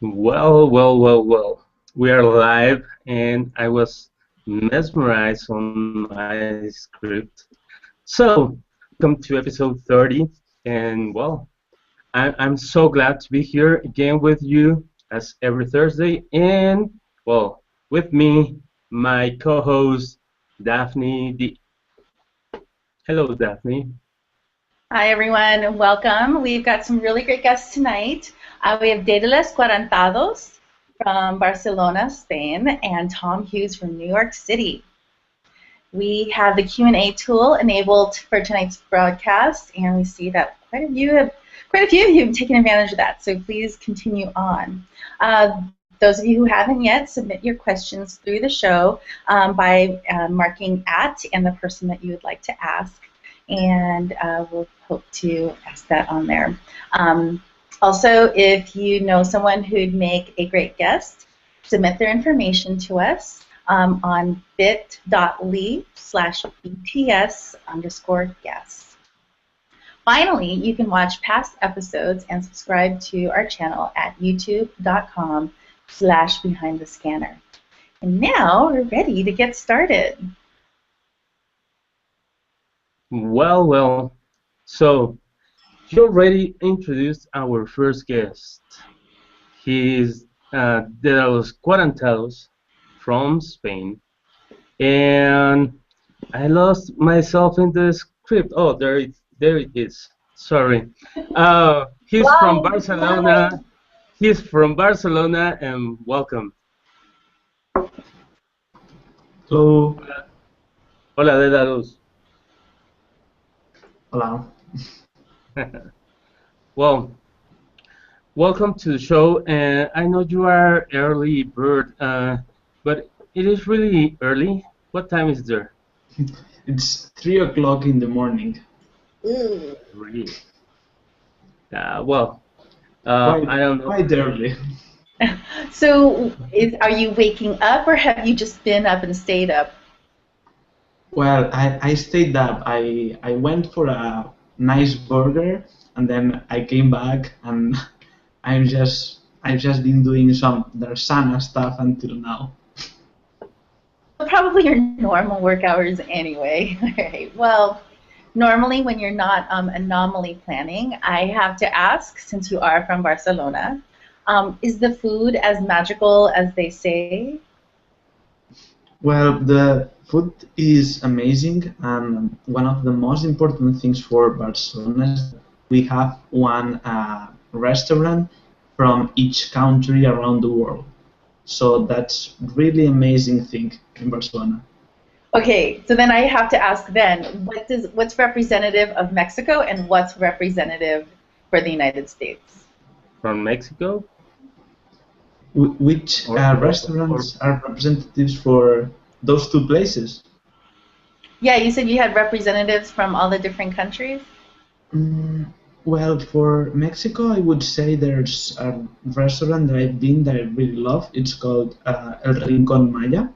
Well. We are live, and I was mesmerized on my script. So, welcome to episode 30, and I'm so glad to be here again with you as every Thursday, and with me, my co-host Daphne. Hello, Daphne. Hi, everyone. Welcome. We've got some really great guests tonight. We have Daedalus Quarantados from Barcelona, Spain, and Tom Hughes from New York City. We have the Q&A tool enabled for tonight's broadcast, and we see that quite a few of you have taken advantage of that, so please continue on. Those of you who haven't yet, submit your questions through the show by marking @ and the person that you would like to ask, and we'll hope to ask that on there. Also, if you know someone who'd make a great guest, submit their information to us on bit.ly/bts_guest. Finally, you can watch past episodes and subscribe to our channel at youtube.com/behindthescanner. And now we're ready to get started. So you already introduced our first guest. He's Daedalus Quarantados from Spain, and I lost myself in the script. Oh, there it is. Sorry. He's from Barcelona. He's from Barcelona, and welcome. Hello. Hola, Daedalus. Hola. Welcome to the show. And I know you are early bird, but it is really early. What time is there? It's 3 o'clock in the morning. Really? I don't know. Quite early. So, are you waking up, or have you just been up and stayed up? Well, I stayed up. I went for a nice burger, and then I came back, and I've just been doing some Darsana stuff until now. Probably your normal work hours anyway. All right. Well, normally when you're not anomaly planning, I have to ask, since you are from Barcelona, is the food as magical as they say? Well, the food is amazing, and one of the most important things for Barcelona is that we have one restaurant from each country around the world. So that's really amazing thing in Barcelona. Okay, so then I have to ask then, what's representative of Mexico and what's representative for the United States? From Mexico? Which restaurants are representatives for those two places? Yeah, you said you had representatives from all the different countries? Well, for Mexico, I would say there's a restaurant that I've been that I really love. It's called El Rincón Maya,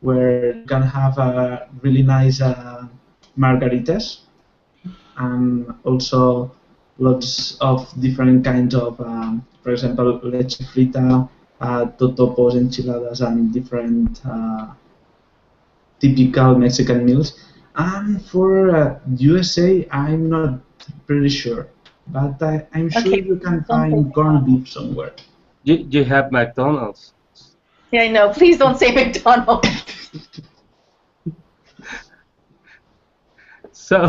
where you can have a really nice margaritas, and also lots of different kinds of, for example, leche frita, totopos, enchiladas, and different typical Mexican meals. And for USA, I'm not pretty sure, but I'm sure you can find corned beef somewhere. You have McDonald's. Yeah, I know. Please don't say McDonald's. So,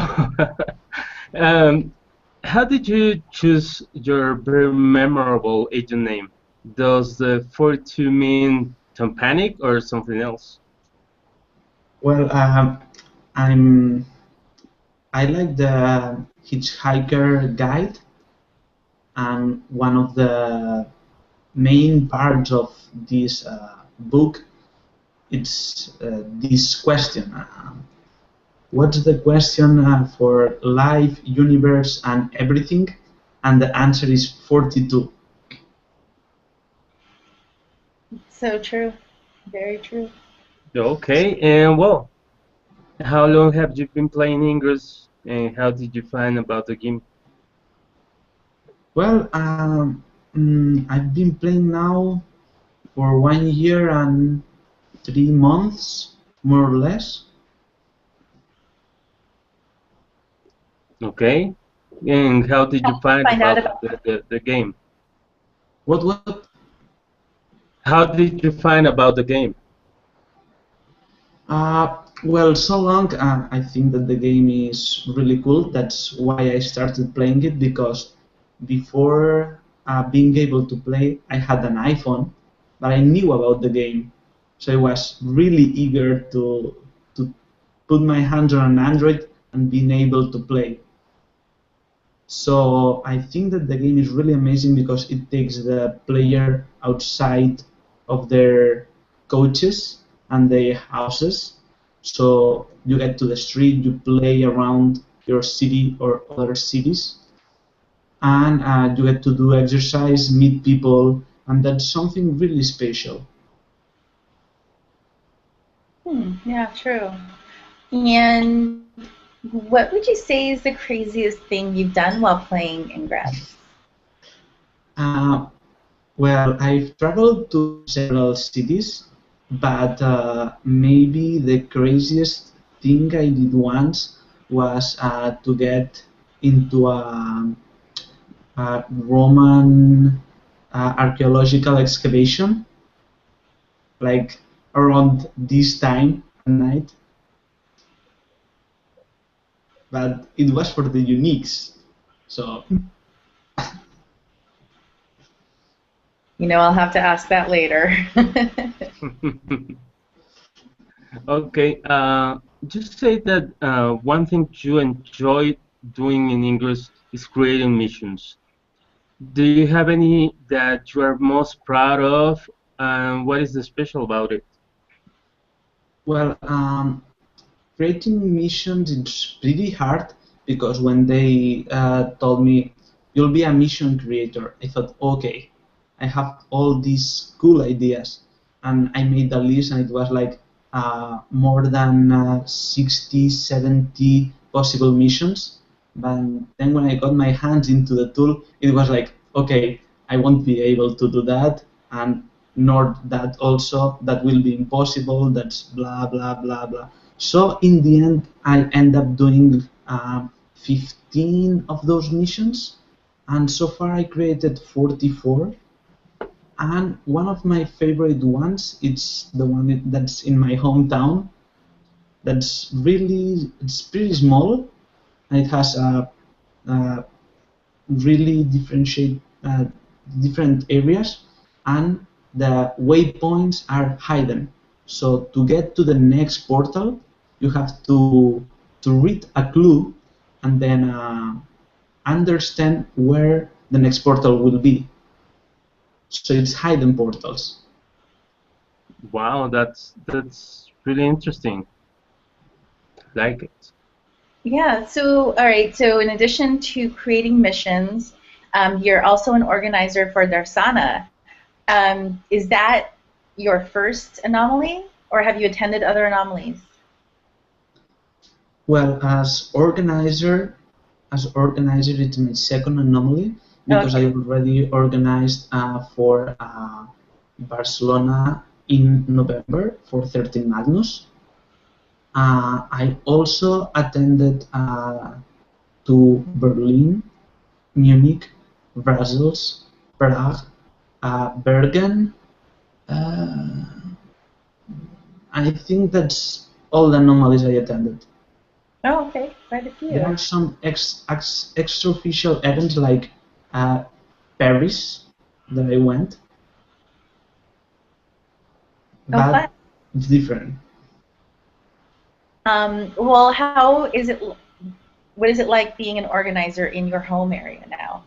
how did you choose your very memorable agent name? Does the 42 mean Tom Panic or something else? Well, I like the Hitchhiker Guide, and one of the main parts of this book, it's this question. What's the question for life, universe, and everything? And the answer is 42. So true. Very true. Okay, and how long have you been playing Ingress, and how did you find about the game? Well, I've been playing now for 1 year and 3 months, more or less. Okay. And how did you find Find out about about. the game? What? How did you find about the game? Well, so long, I think that the game is really cool. That's why I started playing it, because before being able to play, I had an iPhone, but I knew about the game. So I was really eager to put my hands on an Android and being able to play. So I think that the game is really amazing because it takes the player outside of their coaches and their houses. So you get to the street, you play around your city or other cities, and you get to do exercise, meet people, and that's something really special. Yeah, true. And what would you say is the craziest thing you've done while playing Ingress? Uh, Well, I've traveled to several cities, but maybe the craziest thing I did once was to get into a Roman archaeological excavation, like around this time at night, but it was for the uniques. So, I'll have to ask that later. Okay. Just say that one thing you enjoy doing in English is creating missions. Do you have any that you are most proud of, and what is the special about it? well, creating missions is pretty hard because when they told me you'll be a mission creator, I thought, okay, I have all these cool ideas, and I made a list, and it was like more than 60, 70 possible missions. But then when I got my hands into the tool, it was like, okay, I won't be able to do that, and nor that also, that will be impossible, that's blah, blah, blah, blah. So in the end, I end up doing 15 of those missions, and so far I created 44. And one of my favorite ones, it's the one that's in my hometown. It's pretty small, and it has a really different areas, and the waypoints are hidden. So to get to the next portal, you have to read a clue and then understand where the next portal will be. So it's hidden portals. Wow, that's really interesting. Like it. Yeah, so, all right, so in addition to creating missions, you're also an organizer for Darsana. Is that your first anomaly, or have you attended other anomalies? Well, as organizer, it's my second anomaly because I Okay. already organized for Barcelona in November for 13 Magnus. I also attended to Berlin, Munich, Brussels, Prague, Bergen. Uh, I think that's all the anomalies I attended. Oh, okay, quite a There few. are some extra official events like uh, Paris that I went, Oh, fun. but it's different. Well, how is it? What is it like being an organizer in your home area now?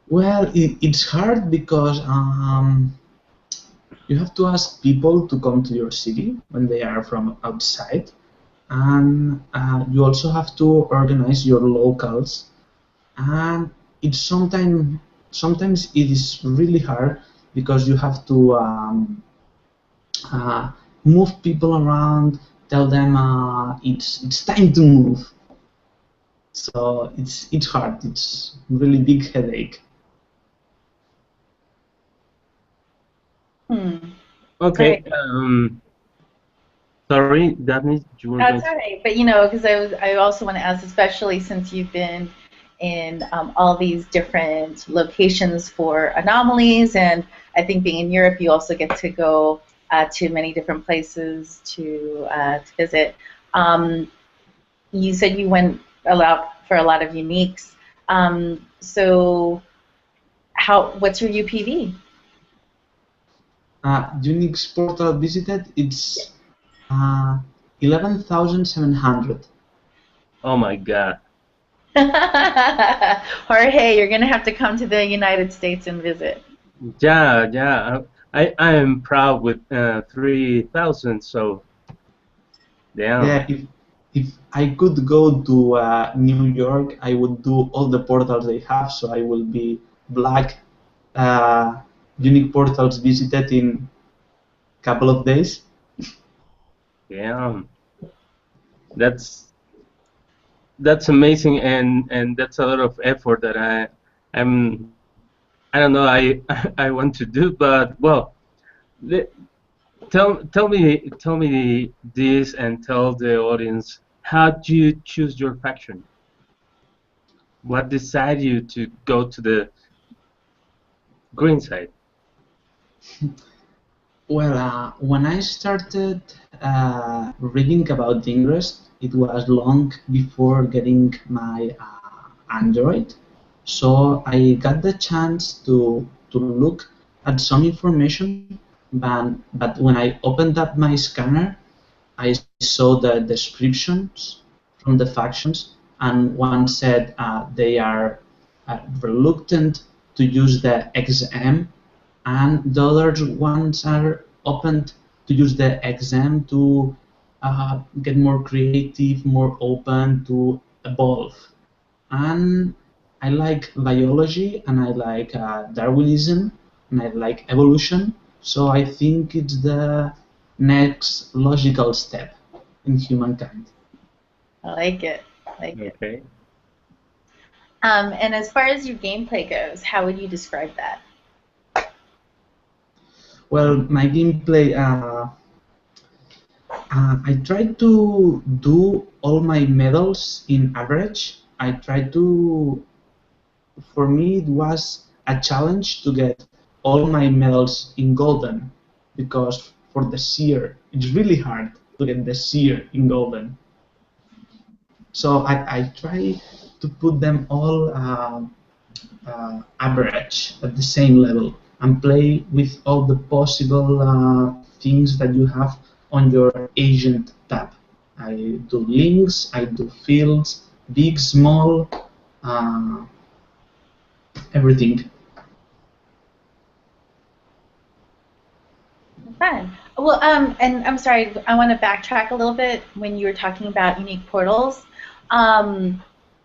Well, it's hard because you have to ask people to come to your city when they are from outside, and you also have to organize your locals, and it's sometimes it is really hard because you have to uh, move people around, tell them it's time to move. So it's hard. It's really big headache. Hmm. Okay. Right. Sorry, Daphne, you were going That's to. all right. But you know, because I also want to ask, especially since you've been in all these different locations for anomalies, and I think being in Europe, you also get to go to many different places to visit. Um, you said you went a lot for a lot of uniques. So what's your UPV? Unix portal visited, it's uh, 11,700. Oh my God. Jorge, you're gonna have to come to the United States and visit. Yeah, yeah. I am proud with 3,000. So damn. Yeah, if I could go to New York, I would do all the portals they have, so I will be black uh, unique portals visited in a couple of days. Damn. That's that's amazing, and that's a lot of effort that I'm I don't know I want to do, but well, le- tell me this and tell the audience how do you choose your faction? What decided you to go to the green side? Well, when I started reading about Ingress, it was long before getting my Android. So I got the chance to look at some information, but when I opened up my scanner, I saw the descriptions from the factions, and one said they are reluctant to use the XM, and the other ones are open to use the XM to get more creative, more open to evolve. And I like biology, and I like Darwinism, and I like evolution. So I think it's the next logical step in humankind. I like it. I like it. Okay. And as far as your gameplay goes, how would you describe that? Well, my gameplay, I try to do all my medals in average. I try to, for me, it was a challenge to get all my medals in golden, because for the seer, it's really hard to get the seer in golden. So I try to put them all average at the same level and play with all the possible things that you have on your agent tab. I do links, I do fields, big, small, uh, everything. Fun. Well, and I'm sorry, I want to backtrack a little bit when you were talking about unique portals. Um,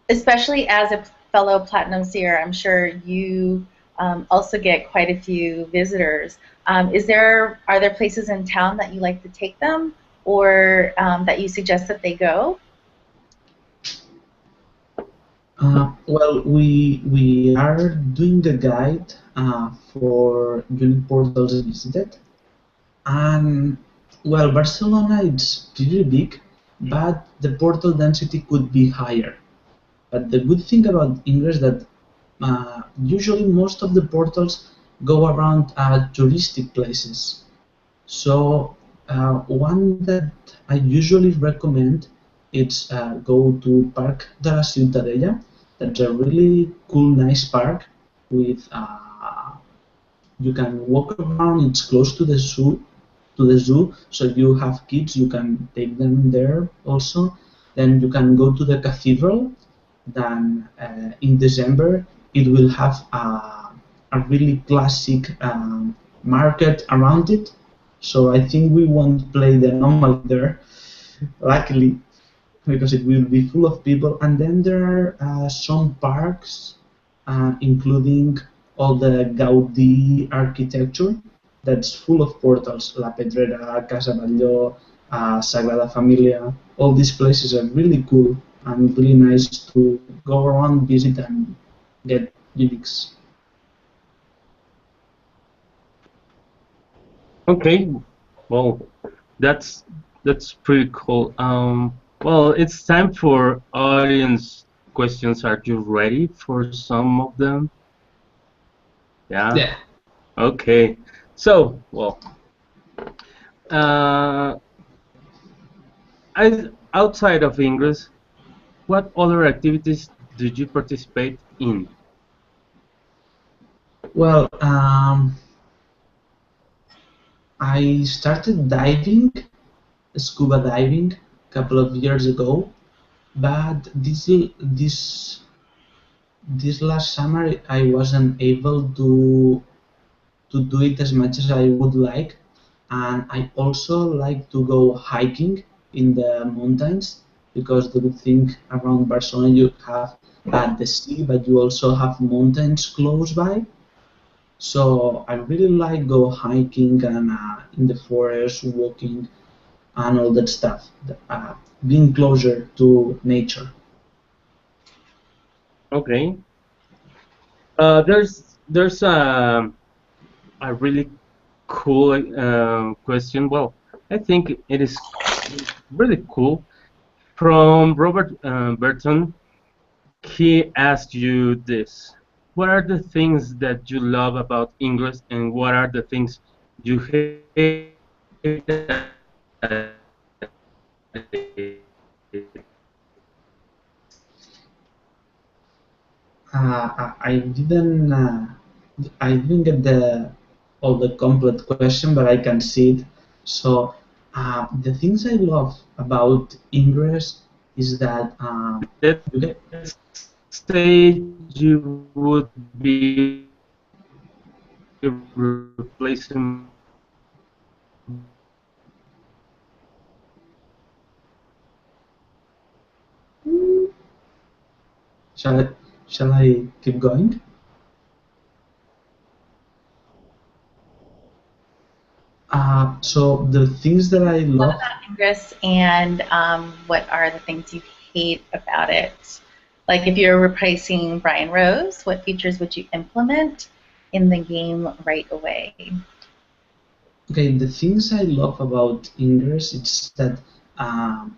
Especially as a fellow platinum seer, I'm sure you also get quite a few visitors. Are there places in town that you like to take them, or that you suggest that they go? Well, we are doing the guide for unique portals visited, and well, Barcelona it's pretty big, but the portal density could be higher. But the good thing about Ingress that usually most of the portals go around touristic places. So one that I usually recommend is go to Parc de la Ciutadella. That's a really cool, nice park with you can walk around. It's close to the zoo. So if you have kids, you can take them there also. Then you can go to the cathedral. Then in December, it will have a really classic market around it. So I think we won't play the anomaly there, luckily, because it will be full of people. And then there are some parks, including all the Gaudí architecture that's full of portals. La Pedrera, Casa Batlló, Sagrada Familia. All these places are really cool and really nice to go around, visit, and get uniques. Okay, well, that's that's pretty cool. Well, it's time for audience questions. Are you ready for some of them? Yeah. Yeah. Okay. So, well, uh, outside of English, what other activities do you participate in? Well, I started diving, scuba diving, a couple of years ago, but this last summer I wasn't able to do it as much as I would like, and I also like to go hiking in the mountains because the good thing around Barcelona you have the sea, but you also have mountains close by. So I really like go hiking and in the forest, walking and all that stuff. Being closer to nature. Okay. There's a really cool question. Well, I think it is really cool. From Robert Burton, he asked you this: what are the things that you love about English, and what are the things you hate about I didn't get the all the complete question, but I can see it. So the things I love about English is that you get. Let's say you would be replacing Shall I, shall I keep going? So the things that I What love. about Ingress, and what are the things you hate about it? Like if you're replacing Brian Rose, what features would you implement in the game right away? Okay, the things I love about Ingress is that um,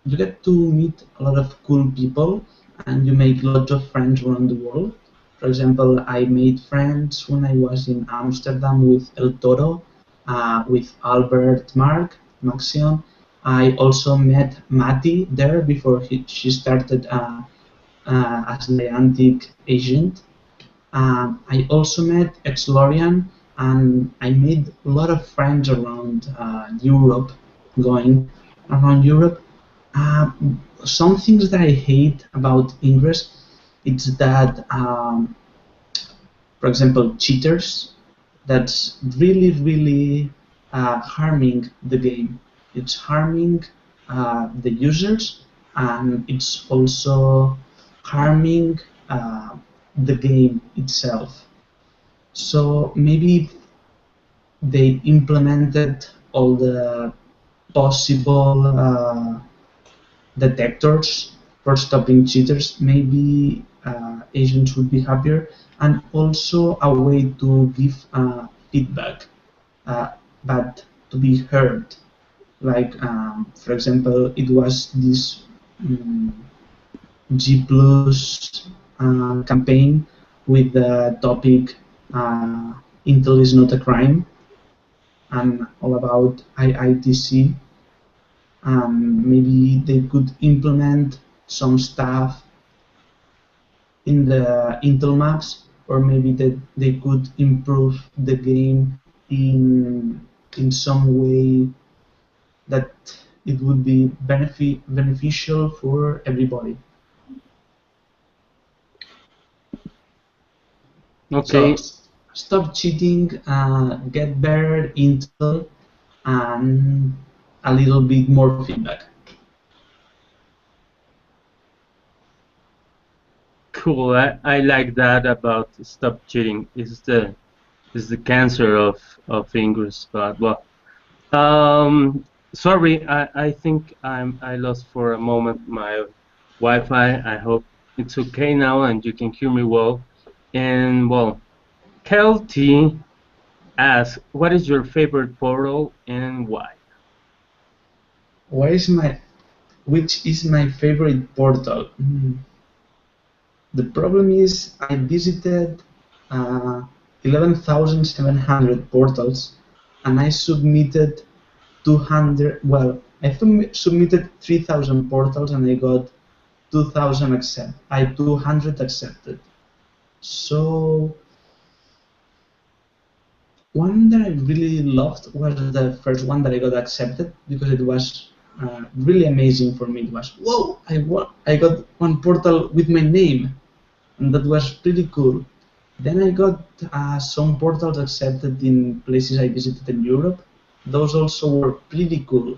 you get to meet a lot of cool people and you make lots of friends around the world. For example, I made friends when I was in Amsterdam with El Toro, with Albert Mark, Maxion. I also met Mati there before she started as the antique agent. I also met ex-Lorian and I made a lot of friends around Europe, going around Europe. Uh, some things that I hate about English, it's that, for example, cheaters, that's really, really harming the game. It's harming the users and it's also harming the game itself. So maybe they implemented all the possible detectors for stopping cheaters. Maybe agents would be happier, and also a way to give feedback, uh, but to be heard. Like, for example, it was this um, G Plus campaign with the topic Intel is not a crime and all about IITC. Maybe they could implement some stuff in the Intel maps, or maybe they could improve the game in some way that it would be beneficial for everybody. So okay. stop cheating, get better Intel, and a little bit more feedback. Cool. I like that about stop cheating. Is the cancer of English, but well. Sorry, I think I lost for a moment my Wi-Fi. I hope it's okay now and you can hear me well. And well, Kel T asks, what is your favorite portal and why? Which is my favorite portal? The problem is I visited uh, 11,700 portals, and I submitted 200. Well, I submitted 3,000 portals, and I got 200 accepted. So one that I really loved was the first one that I got accepted because it was really amazing for me. It was, whoa, I got one portal with my name, and that was pretty cool. Then I got some portals accepted in places I visited in Europe. Those also were pretty cool.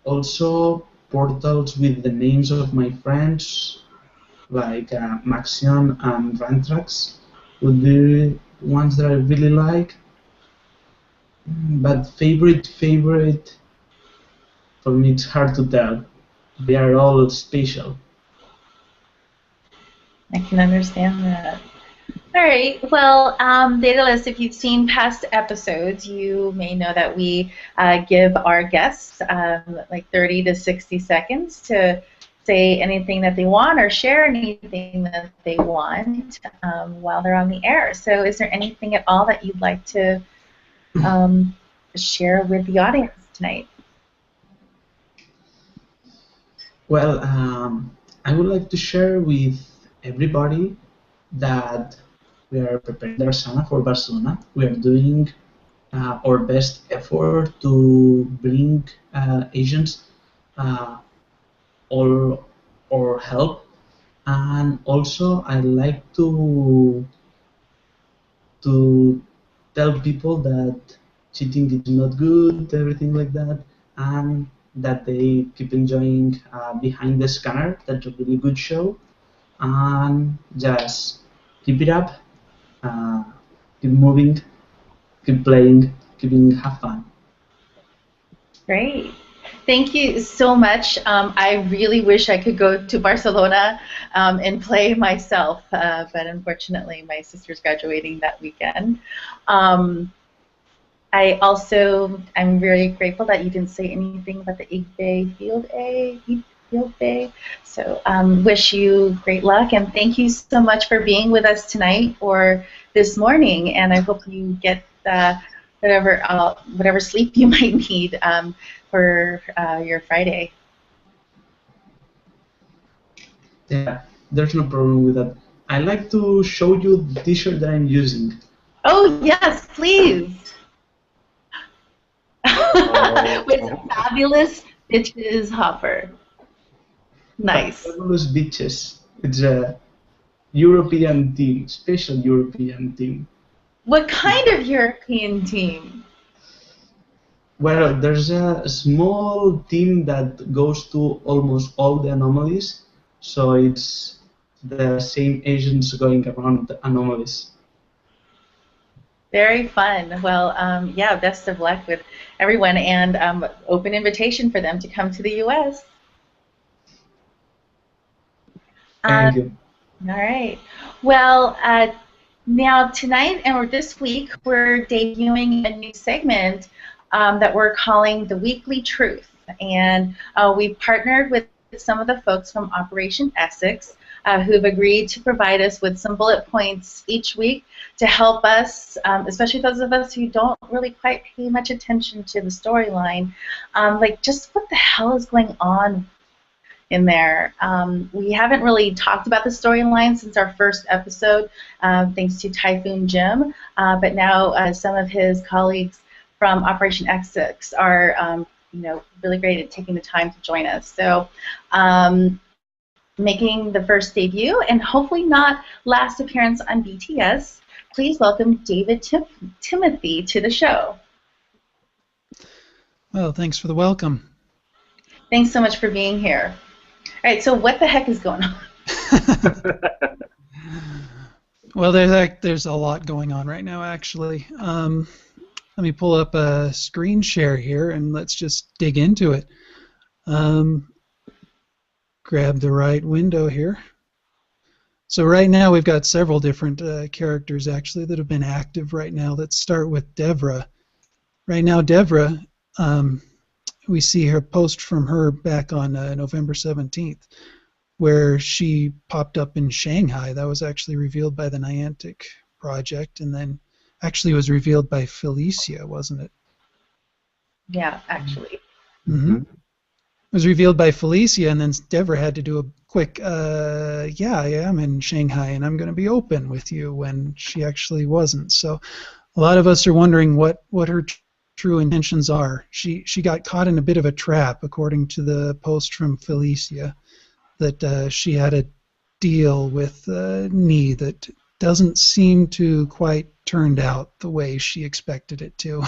Also, portals with the names of my friends, like Maxion and Rantrax, would be ones that I really like. But favorite, for me it's hard to tell. They are all special. I can understand that. All right. Well, Daedalus, if you've seen past episodes, you may know that we give our guests like 30 to 60 seconds to say anything that they want or share anything that they want while they're on the air. So is there anything at all that you'd like to share with the audience tonight? Well, I would like to share with everybody that we are preparing Darsana for Barcelona. We are doing our best effort to bring Asians or help, and also I like to tell people that cheating is not good, everything like that, and that they keep enjoying Behind the Scanner. That's a really good show, and just keep it up, uh, keep moving, keep playing, have fun. Great. Thank you so much. I really wish I could go to Barcelona and play myself, but unfortunately my sister's graduating that weekend. I'm very grateful that you didn't say anything about the Field Day. So wish you great luck, and thank you so much for being with us tonight or this morning, and I hope you get whatever sleep you might need for your Friday. Yeah, there's no problem with that. I'd like to show you the t-shirt that I'm using. Oh, yes, please. With Fabulous Bitches Hopper. Nice. Fabulous Bitches. It's a European team, special European team. What kind of European team? Well, there's a small team that goes to almost all the anomalies, so it's the same agents going around the anomalies. Very fun. Well, yeah, best of luck with everyone, and open invitation for them to come to the U.S. Thank you. All right. Well, now tonight or this week, we're debuting a new segment that we're calling The Weekly Truth. And we've partnered with some of the folks from Operation Essex who've agreed to provide us with some bullet points each week to help us, especially those of us who don't really quite pay much attention to the storyline, like just what the hell is going on in there. We haven't really talked about the storyline since our first episode, thanks to Typhoon Jim, but now some of his colleagues from Operation Essex are really great at taking the time to join us. So making the first debut and hopefully not last appearance on BTS, please welcome David Timothy to the show. Well, thanks for the welcome. Thanks so much for being here. All right, so what the heck is going on? Well, there's a lot going on right now, actually. Let me pull up a screen share here, and let's just dig into it. Grab the right window here. So right now we've got several different characters actually that have been active right now. Let's start with Devra. Right now, Devra, we see her post from her back on November 17th, where she popped up in Shanghai. That was actually revealed by the Niantic project, and then actually was revealed by Felicia, wasn't it? Yeah, actually. Mm-hmm. It was revealed by Felicia, and then Devra had to do a quick, yeah, I am in Shanghai, and I'm going to be open with you, when she actually wasn't. So a lot of us are wondering what her true intentions are. She got caught in a bit of a trap, according to the post from Felicia, that she had a deal with Nee that doesn't seem to quite turned out the way she expected it to.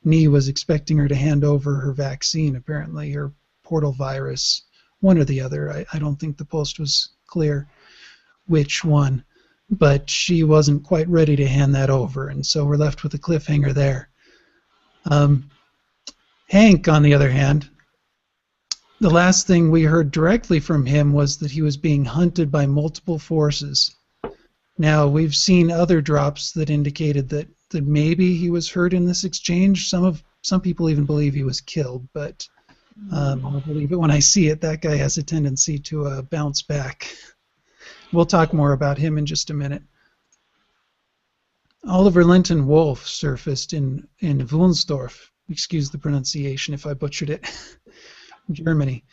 Nee was expecting her to hand over her vaccine, apparently, her portal virus, one or the other. I don't think the post was clear which one, but she wasn't quite ready to hand that over, and so we're left with a cliffhanger there. Hank, on the other hand, the last thing we heard directly from him was that he was being hunted by multiple forces. Now, we've seen other drops that indicated that maybe he was hurt in this exchange. Some people even believe he was killed, but I'll believe it when I see it. That guy has a tendency to bounce back. We'll talk more about him in just a minute. Oliver Linton Wolf surfaced in Wunsdorf. Excuse the pronunciation if I butchered it. Germany.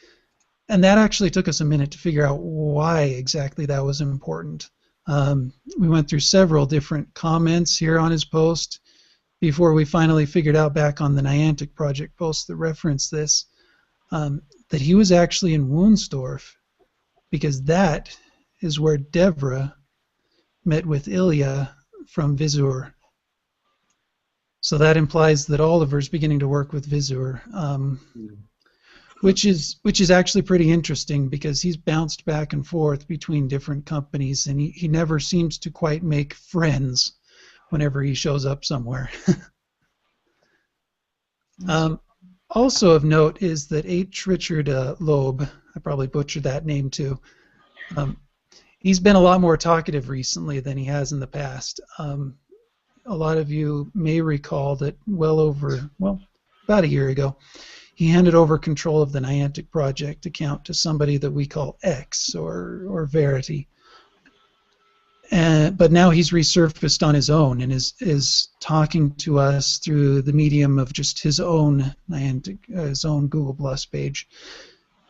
And that actually took us a minute to figure out why exactly that was important. We went through several different comments here on his post before we finally figured out back on the Niantic project post that referenced this, that he was actually in Wunsdorf, because that is where Devra met with Ilya from Visur. So that implies that Oliver's beginning to work with Visur, which is actually pretty interesting, because he's bounced back and forth between different companies, and he never seems to quite make friends whenever he shows up somewhere. Also of note is that H. Richard Loeb, I probably butchered that name too, he's been a lot more talkative recently than he has in the past. A lot of you may recall that about a year ago, he handed over control of the Niantic project account to somebody that we call X or Verity. But now he's resurfaced on his own and is talking to us through the medium of just his own Niantic, his own Google Plus page,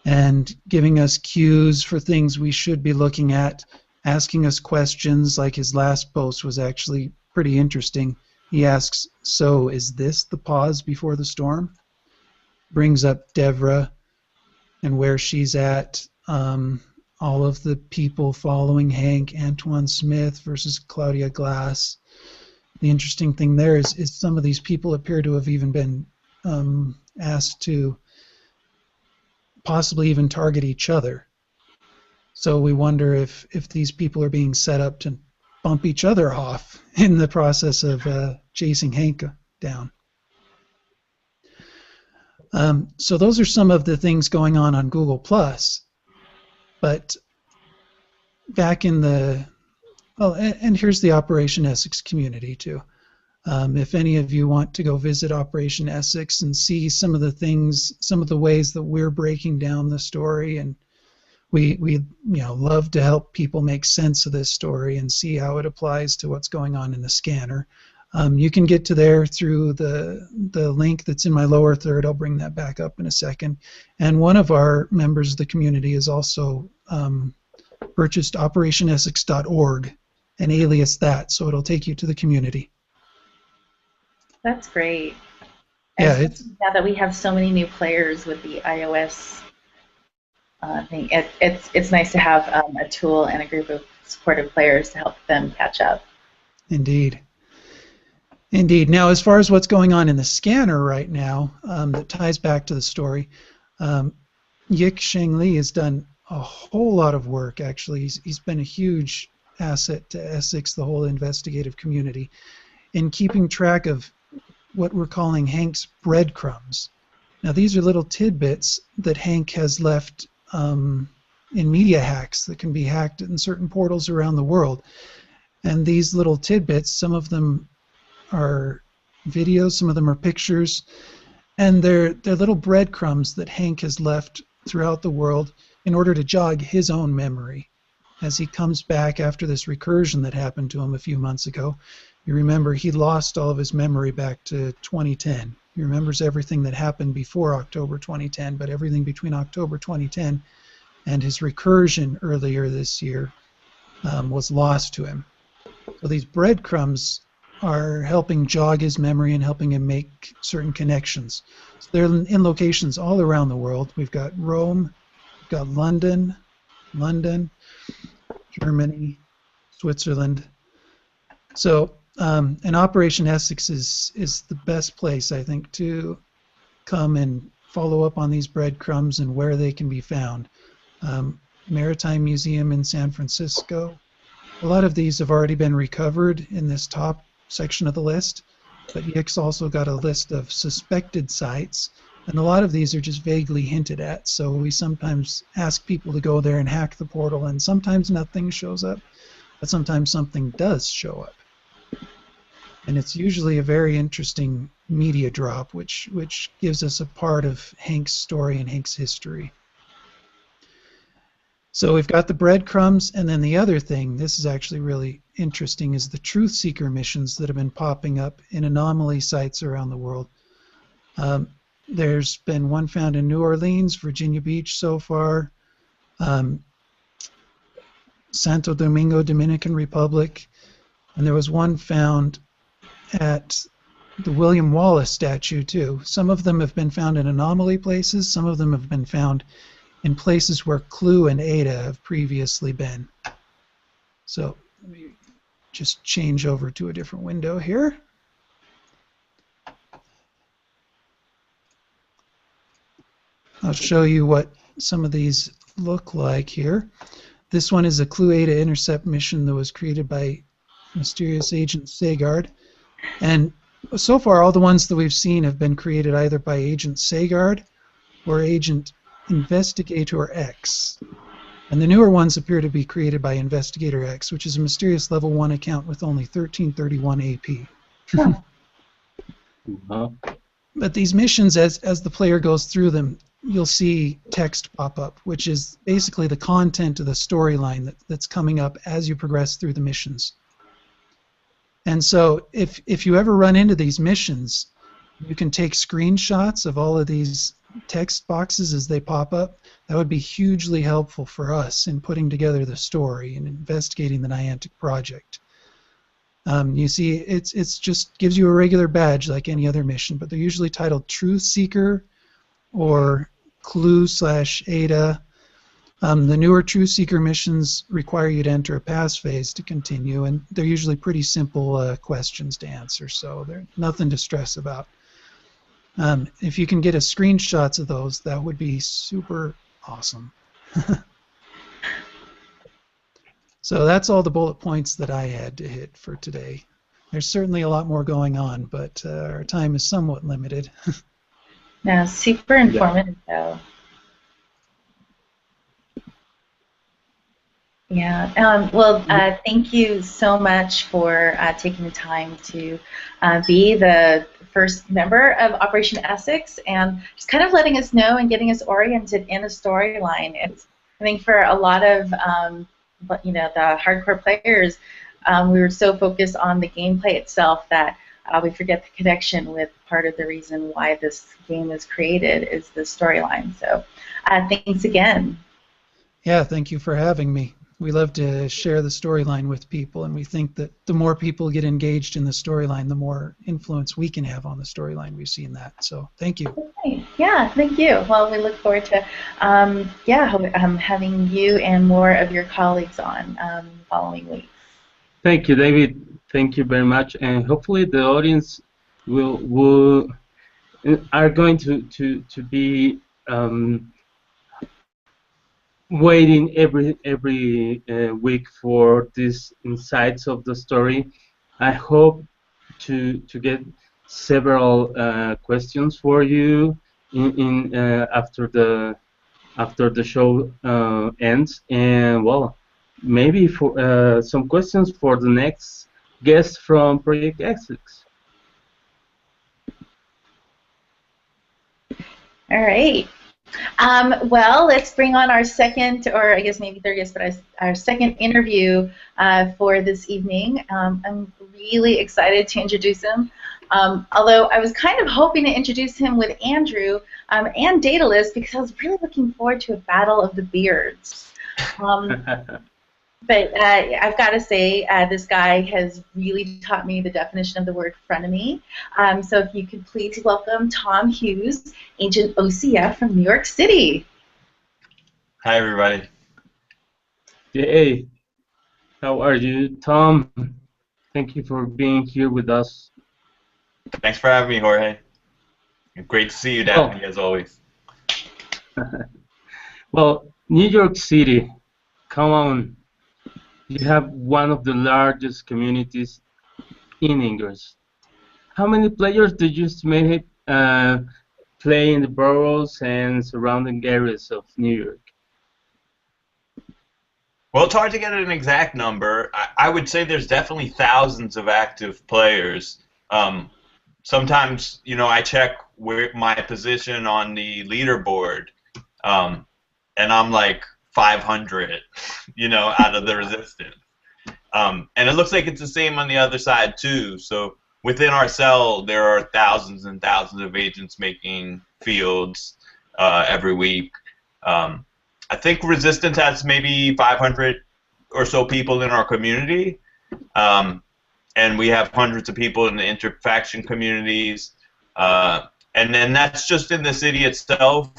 and giving us cues for things we should be looking at, asking us questions. Like his last post was actually pretty interesting. He asks, "So is this the pause before the storm?" Brings up Devra and where she's at, all of the people following Hank, Antoine Smith versus Claudia Glass. The interesting thing there is some of these people appear to have even been asked to possibly even target each other. So we wonder if these people are being set up to bump each other off in the process of chasing Hank down. So those are some of the things going on Google Plus. But back in and here's the Operation Essex community too. If any of you want to go visit Operation Essex and see some of the ways that we're breaking down the story, and we love to help people make sense of this story and see how it applies to what's going on in the scanner. You can get to there through the link that's in my lower third. I'll bring that back up in a second. And one of our members of the community has also purchased operationessex.org and alias that, so it'll take you to the community. That's great. Yeah, now that we have so many new players with the iOS thing, it's nice to have a tool and a group of supportive players to help them catch up. Indeed. Indeed. Now, as far as what's going on in the scanner right now, that ties back to the story, Yik Sheng Li has done a whole lot of work, actually. He's been a huge asset to Essex, the whole investigative community, in keeping track of what we're calling Hank's breadcrumbs. Now, these are little tidbits that Hank has left in media hacks that can be hacked in certain portals around the world. And these little tidbits, some of them are videos, some of them are pictures, and they're little breadcrumbs that Hank has left throughout the world in order to jog his own memory as he comes back after this recursion that happened to him a few months ago. You remember he lost all of his memory back to 2010. He remembers everything that happened before October 2010, but everything between October 2010 and his recursion earlier this year was lost to him. So these breadcrumbs are helping jog his memory and helping him make certain connections. So they're in locations all around the world. We've got Rome, we've got London, Germany, Switzerland. So and Operation Essex is the best place, I think, to come and follow up on these breadcrumbs and where they can be found. Maritime Museum in San Francisco. A lot of these have already been recovered in this top section of the list, but Yick's also got a list of suspected sites, and a lot of these are just vaguely hinted at, so we sometimes ask people to go there and hack the portal, and sometimes nothing shows up, but sometimes something does show up. And it's usually a very interesting media drop, which gives us a part of Hank's story and Hank's history. So we've got the breadcrumbs, and then the other thing, this is actually really interesting, is the truth seeker missions that have been popping up in anomaly sites around the world. There's been one found in New Orleans, Virginia Beach so far, Santo Domingo, Dominican Republic, and there was one found at the William Wallace statue too. Some of them have been found in anomaly places, some of them have been found in places where Klue and Ada have previously been. So let me just change over to a different window here. I'll show you what some of these look like here. This one is a Klue Ada intercept mission that was created by mysterious Agent Sagard. And so far all the ones that we've seen have been created either by Agent Sagard or Agent Investigator X. And the newer ones appear to be created by Investigator X, which is a mysterious level 1 account with only 1331 AP. But these missions, as the player goes through them, you'll see text pop up, which is basically the content of the storyline that's coming up as you progress through the missions. And so if you ever run into these missions, you can take screenshots of all of these text boxes as they pop up. That would be hugely helpful for us in putting together the story and investigating the Niantic project. You see, it's just gives you a regular badge like any other mission, but they're usually titled Truth Seeker or Klue/Ada. The newer Truth Seeker missions require you to enter a pass phase to continue, and they're usually pretty simple questions to answer, so they're nothing to stress about. If you can get a screenshots of those, that would be super awesome. So that's all the bullet points that I had to hit for today. There's certainly a lot more going on, but our time is somewhat limited. No, super informative though. Yeah. Well, thank you so much for taking the time to be the first member of Operation Essex and just kind of letting us know and getting us oriented in a storyline. It's, I think, for a lot of the hardcore players, we were so focused on the gameplay itself that we forget the connection with part of the reason why this game was created is the storyline. So thanks again. Yeah, thank you for having me. We love to share the storyline with people, and we think that the more people get engaged in the storyline, the more influence we can have on the storyline. We've seen that. So thank you. Okay. Yeah, thank you. Well, we look forward to having you and more of your colleagues on following weeks. Thank you, David. Thank you very much, and hopefully the audience are going to be waiting every week for these insights of the story. I hope to get several questions for you in after the after the show ends. And well, maybe for some questions for the next guest from Project Essex. All right. Well, let's bring on our second, or I guess maybe third guest, but our second interview for this evening. I'm really excited to introduce him. Although I was kind of hoping to introduce him with Andrew and Daedalus, because I was really looking forward to a battle of the beards. But I've got to say, this guy has really taught me the definition of the word frenemy. So if you could please welcome Tom Hughes, Agent OCF from New York City. Hi, everybody. Hey, how are you, Tom? Thank you for being here with us. Thanks for having me, Jorge. Great to see you, Daphne, as always. Well, New York City, come on. You have one of the largest communities in English. How many players do you estimate play in the boroughs and surrounding areas of New York? Well, it's hard to get an exact number. I would say there's definitely thousands of active players. Sometimes, you know, I check my position on the leaderboard, and I'm like 500, you know, out of the resistance. And it looks like it's the same on the other side, too. So within our cell, there are thousands and thousands of agents making fields every week. I think Resistance has maybe 500 or so people in our community. And we have hundreds of people in the interfaction communities. And then that's just in the city itself.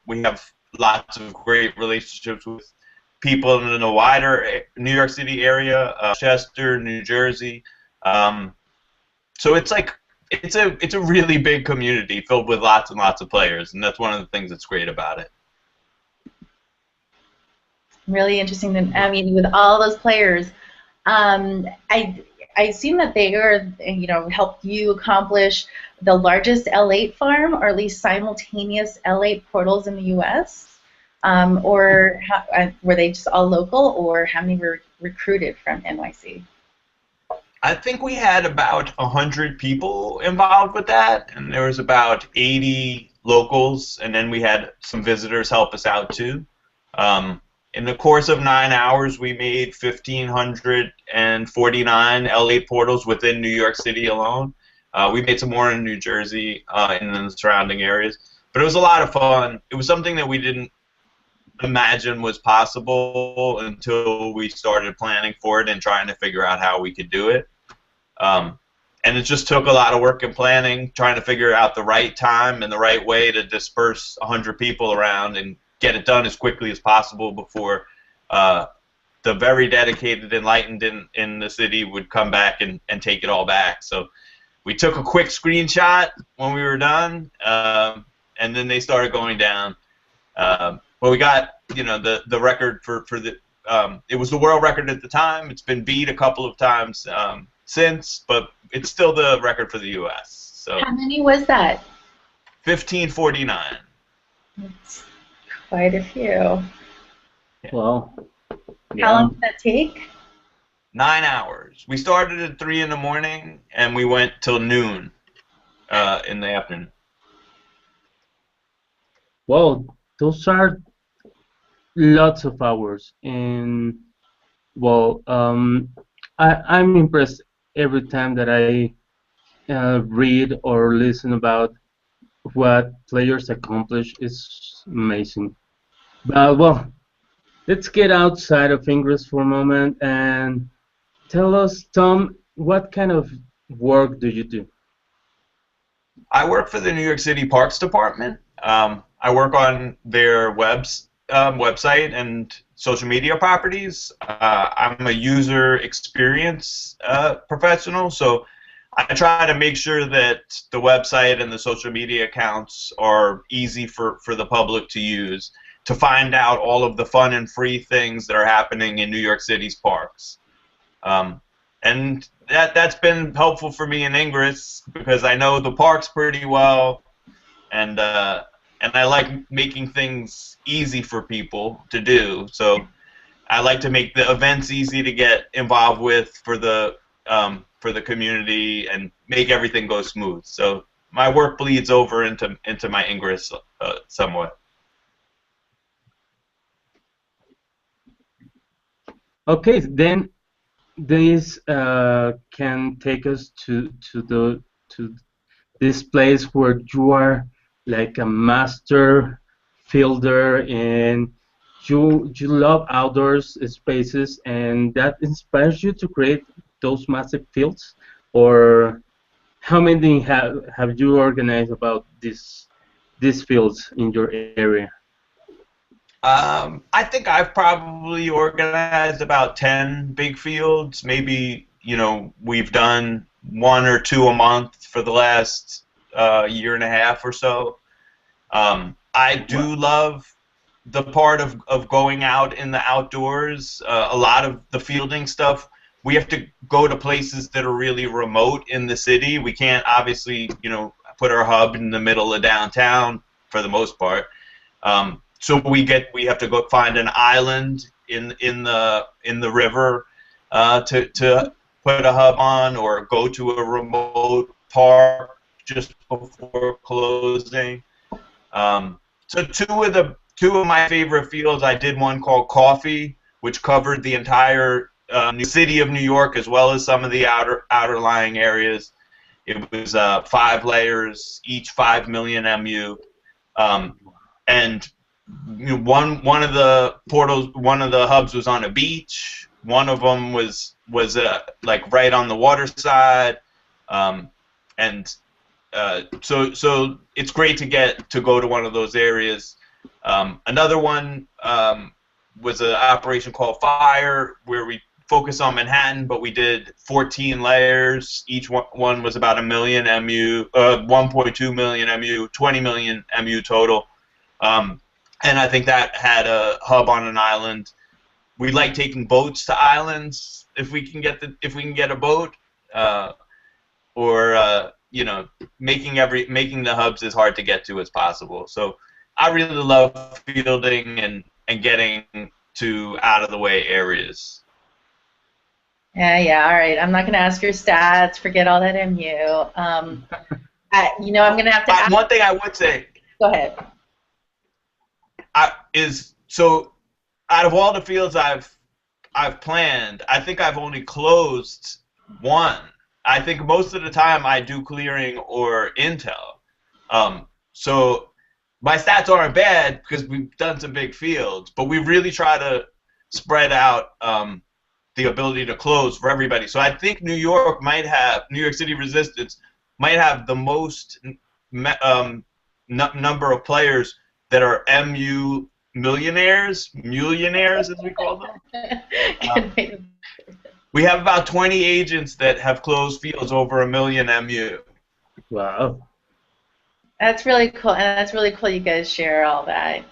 We have lots of great relationships with people in the wider New York City area, Chester, New Jersey. So it's like it's a really big community filled with lots and lots of players, and that's one of the things that's great about it. Really interesting. I mean, with all those players, I assume that they are, you know, helped you accomplish the largest L8 farm, or at least simultaneous L8 portals in the U.S. Or were they just all local, or how many were recruited from NYC? I think we had about 100 people involved with that, and there was about 80 locals, and then we had some visitors help us out too. In the course of 9 hours, we made 1,549 L8 portals within New York City alone. We made some more in New Jersey and in the surrounding areas, but it was a lot of fun. It was something that we didn't imagine was possible until we started planning for it and trying to figure out how we could do it. And it just took a lot of work and planning, trying to figure out the right time and the right way to disperse 100 people around and get it done as quickly as possible before the very dedicated Enlightened in the city would come back and take it all back. So we took a quick screenshot when we were done, and then they started going down. Well, we got, you know, the record for the it was the world record at the time. It's been beat a couple of times since, but it's still the record for the U.S. So How many was that? 1549. That's quite a few. Well, yeah. How long did that take? 9 hours. We started at 3 in the morning, and we went till noon in the afternoon. Well, those are lots of hours, and well, I'm impressed every time that I read or listen about what players accomplish. Is amazing. But well, let's get outside of English for a moment and tell us, Tom, what kind of work do you do? I work for the New York City Parks Department. I work on their website and social media properties. I'm a user experience professional, so I try to make sure that the website and the social media accounts are easy for the public to use, to find out all of the fun and free things that are happening in New York City's parks. And that's been helpful for me in Ingress because I know the parks pretty well, and and I like making things easy for people to do. So I like to make the events easy to get involved with for the community and make everything go smooth. So my work bleeds over into my Ingress somewhat. Okay, then this can take us to this place where you are like a master fielder, and you love outdoors spaces, and that inspires you to create those massive fields. Or how many have you organized about these fields in your area? I think I've probably organized about 10 big fields. Maybe, we've done 1 or 2 a month for the last year and a half or so. I do love the part of going out in the outdoors. A lot of the fielding stuff, we have to go to places that are really remote in the city. We can't obviously, put our hub in the middle of downtown for the most part. So we have to go find an island in the river to put a hub on, or go to a remote park just before closing. So two of my favorite fields, I did one called Coffee, which covered the entire city of New York as well as some of the outer lying areas. It was 5 layers, each 5 million MU, and one of the hubs was on a beach. One of them was like right on the water side, and so it's great to go to one of those areas. Another one was an operation called Fire, where we focused on Manhattan, but we did 14 layers. Each one was about 1 million MU, 1.2 million MU, 20 million MU total. And I think that had a hub on an island. We like taking boats to islands if we can get a boat, or making the hubs as hard to get to as possible. So I really love fielding and getting to out of the way areas. Yeah, all right. I'm not going to ask your stats. Forget all that MU. I'm going to have to ask. One thing I would say. Go ahead. So out of all the fields I've planned, I think I've only closed 1. I think most of the time I do clearing or intel. So my stats aren't bad because we've done some big fields, but we really try to spread out the ability to close for everybody. So I think New York City Resistance might have the most number of players that are MU millionaires as we call them. We have about 20 agents that have closed fields over 1 million MU. Wow. That's really cool, and that's really cool you guys share all that.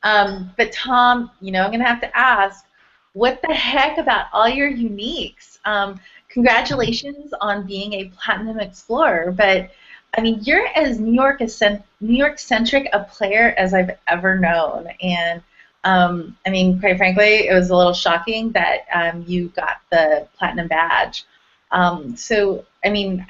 But Tom, I'm going to have to ask, what the heck about all your uniques? Congratulations on being a Platinum Explorer, but I mean, you're as New York-centric a player as I've ever known, and I mean, quite frankly, it was a little shocking that you got the Platinum badge. So, I mean,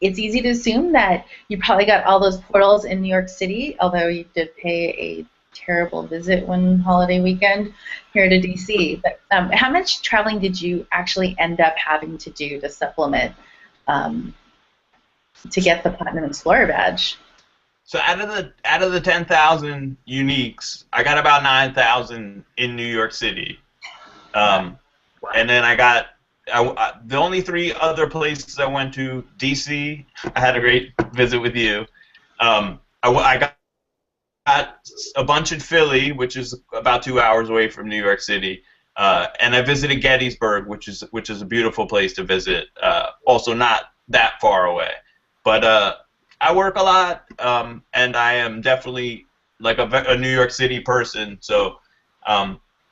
it's easy to assume that you probably got all those portals in New York City, although you did pay a terrible visit one holiday weekend here to DC. But how much traveling did you actually end up having to do to supplement to get the Platinum Explorer badge? So out of the 10,000 uniques, I got about 9,000 in New York City, and then I got the only 3 other places I went to: DC. I had a great visit with you. I got a bunch in Philly, which is about 2 hours away from New York City, and I visited Gettysburg, which is a beautiful place to visit. Also not that far away, but I work a lot, and I am definitely like a New York City person. So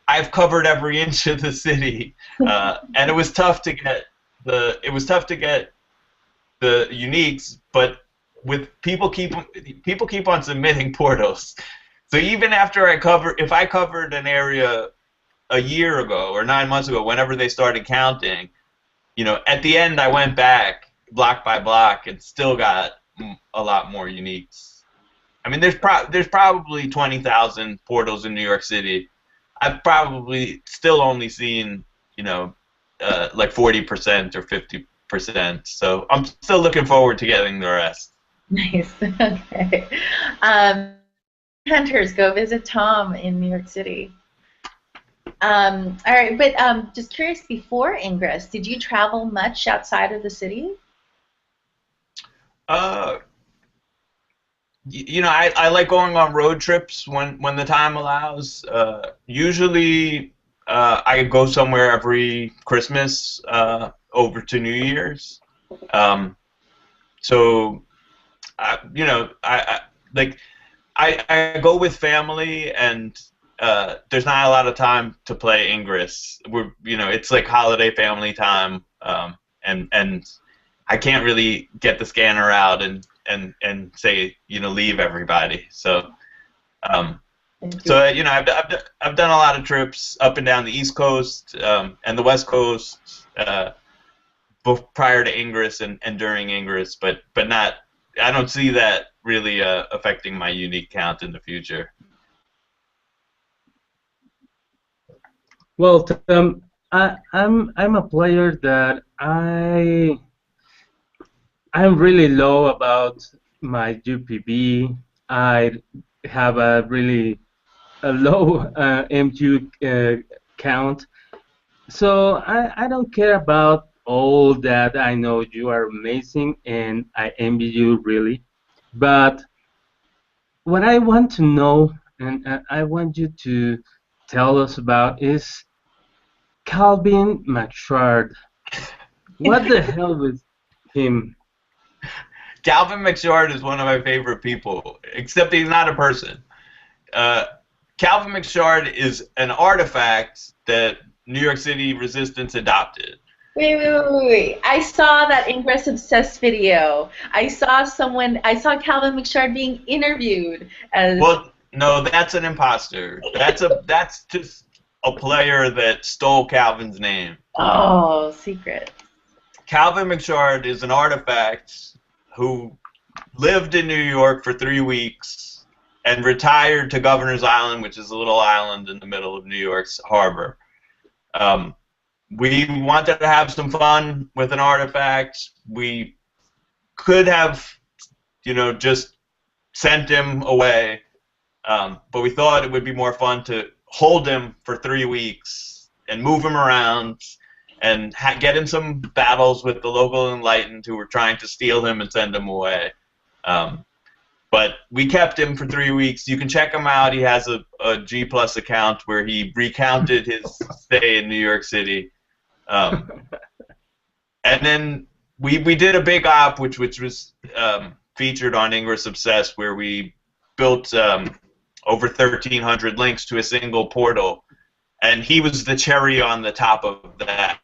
I've covered every inch of the city, and it was tough to get the uniques, but with people keep on submitting portals. So even after if I covered an area a year ago or 9 months ago, whenever they started counting, at the end I went back block by block and still got a lot more uniques. I mean, there's probably 20,000 portals in New York City. I've probably still only seen, like 40% or 50%. So I'm still looking forward to getting the rest. Nice. Okay. Hunters, go visit Tom in New York City. All right, but just curious, before Ingress, did you travel much outside of the city? I like going on road trips when the time allows. Usually, I go somewhere every Christmas over to New Year's. So, I go with family, and there's not a lot of time to play Ingress. It's like holiday family time, and I can't really get the scanner out and say leave everybody. So I've done a lot of trips up and down the East Coast and the West Coast both prior to Ingress and during Ingress, but not. I don't see that really affecting my unique count in the future. Well, I'm a player that I'm really low about my UPB. I have a really low MU count. So I don't care about all that. I know you are amazing, and I envy you really. But what I want to know, and I want you to tell us about, is Calvin McShard. What the hell with him? Calvin McShard is one of my favorite people, except he's not a person. Calvin McShard is an artifact that New York City Resistance adopted. Wait. I saw that Ingress Obsessed video. I saw Calvin McShard being interviewed as... Well, no, that's an imposter. That's just a player that stole Calvin's name. Oh, secret. Calvin McShard is an artifact who lived in New York for 3 weeks and retired to Governor's Island, which is a little island in the middle of New York's harbor. We wanted to have some fun with an artifact. We could have, just sent him away, but we thought it would be more fun to hold him for 3 weeks and move him around and get in some battles with the local Enlightened who were trying to steal him and send him away. But we kept him for 3 weeks. You can check him out. He has a G+ account where he recounted his stay in New York City. And then we did a big op, which was featured on Ingress Obsessed, where we built over 1,300 links to a single portal. And he was the cherry on the top of that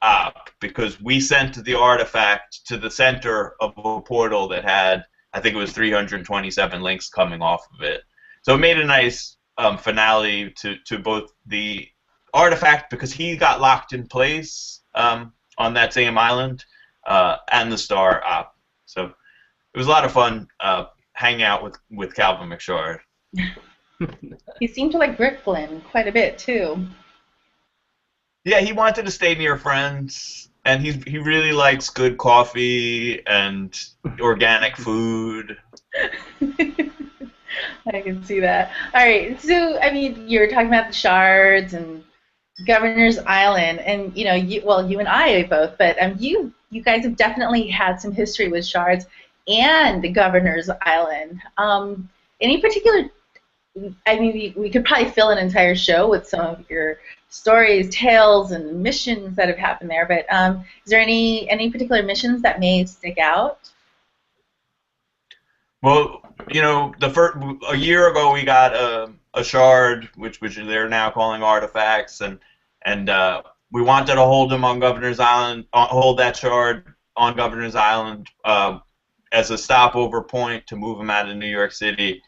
op, because we sent the artifact to the center of a portal that had, I think it was 327 links coming off of it. So it made a nice finale to both the artifact, because he got locked in place on that same island, and the star op. So it was a lot of fun hanging out with Calvin McShard. He seemed to like Brooklyn quite a bit too. Yeah, he wanted to stay near friends, and he really likes good coffee and organic food. I can see that. All right, so I mean, you were talking about the shards and Governor's Island, and you and I both, but you guys have definitely had some history with shards and Governor's Island. Any particular? I mean, we could probably fill an entire show with some of your stories, tales, and missions that have happened there. But is there any particular missions that may stick out? Well, a year ago we got a shard, which they're now calling artifacts, and we wanted to hold them on Governor's Island, hold that shard on Governor's Island, as a stopover point to move them out of New York City.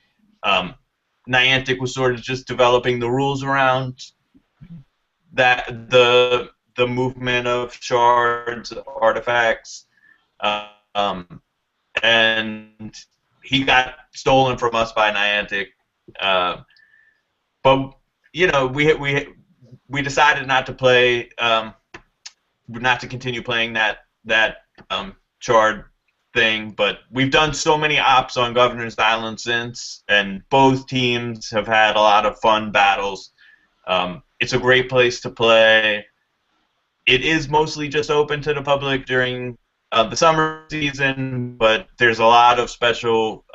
Niantic was sort of just developing the rules around that the movement of shards, artifacts, and he got stolen from us by Niantic. But you know, we decided not to play, not to continue playing that shard thing. But we've done so many ops on Governor's Island since, and both teams have had a lot of fun battles. It's a great place to play. It is mostly just open to the public during the summer season, but there's a lot of special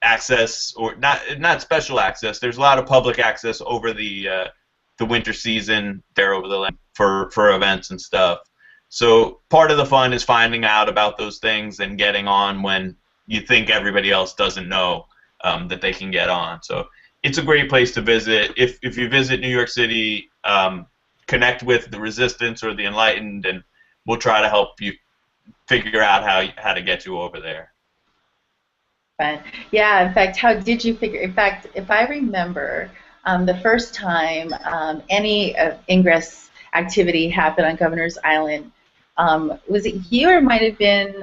access, or not special access. There's a lot of public access over the winter season there over the land for events and stuff. So part of the fun is finding out about those things and getting on when you think everybody else doesn't know that they can get on. So it's a great place to visit. If you visit New York City, connect with the Resistance or the Enlightened, and we'll try to help you figure out how to get you over there. Fun. Yeah, in fact, how did you figure? In fact, if I remember, the first time any Ingress activity happened on Governor's Island, was it you, or might have been